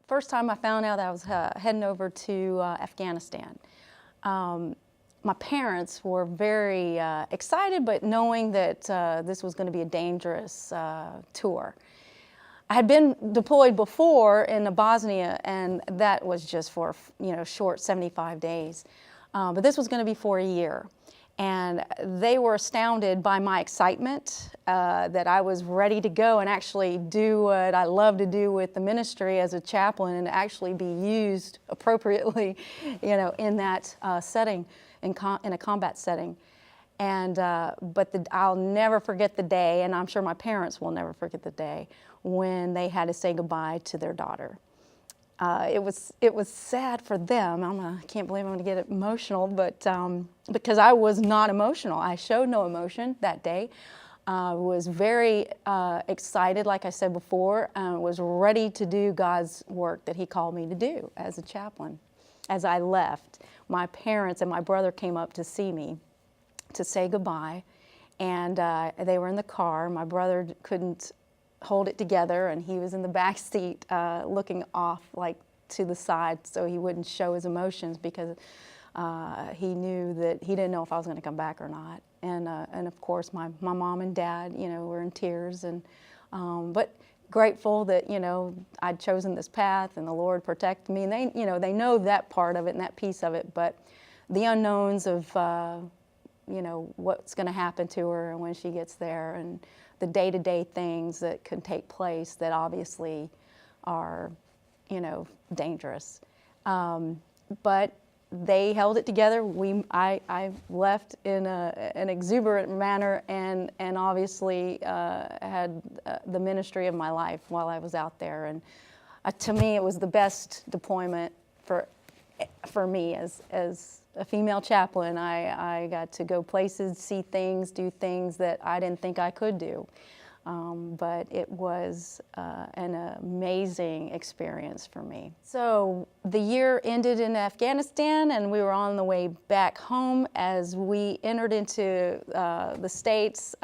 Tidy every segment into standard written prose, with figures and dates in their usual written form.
first time I found out that I was heading over to Afghanistan, my parents were very excited, but knowing that this was going to be a dangerous tour. I had been deployed before in Bosnia, and that was just for, short 75 days. But this was going to be for a year. And they were astounded by my excitement, that I was ready to go and actually do what I love to do with the ministry as a chaplain and actually be used appropriately, in that setting, in a combat setting. And, but I'll never forget the day, and I'm sure my parents will never forget the day, when they had to say goodbye to their daughter. It was sad for them. I can't believe I'm going to get emotional, but because I was not emotional. I showed no emotion that day. Was very excited, like I said before, was ready to do God's work that He called me to do as a chaplain. As I left, my parents and my brother came up to see me to say goodbye, and they were in the car. My brother couldn't hold it together, and he was in the back seat looking off like to the side so he wouldn't show his emotions, because he knew that he didn't know if I was going to come back or not. And of course my mom and dad were in tears, and but grateful that I'd chosen this path and the Lord protected me, and they know that part of it and that piece of it, but the unknowns of what's going to happen to her and when she gets there, and the day-to-day things that can take place that obviously are, dangerous. But they held it together. I left in an exuberant manner, and obviously had the ministry of my life while I was out there. And to me, it was the best deployment for me as a female chaplain. I got to go places, see things, do things that I didn't think I could do. But it was an amazing experience for me. So the year ended in Afghanistan, and we were on the way back home. As we entered into the States,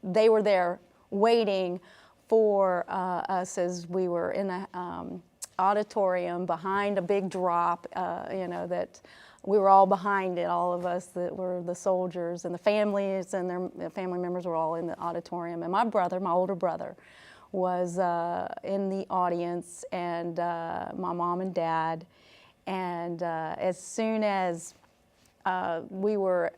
they were there waiting for us as we were in an auditorium behind a big drop, that we were all behind it, all of us that were the soldiers, and the families and their family members were all in the auditorium. And my brother, my older brother, was in the audience, and my mom and dad. And as soon as we were,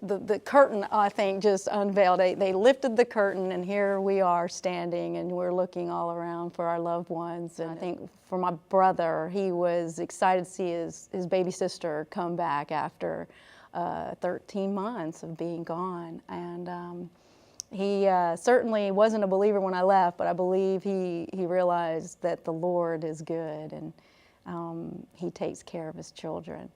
the curtain, I think, just unveiled. They lifted the curtain, and here we are standing, and we're looking all around for our loved ones. And I think for my brother, he was excited to see his baby sister come back after 13 months of being gone. And he certainly wasn't a believer when I left, but I believe he realized that the Lord is good, and He takes care of His children.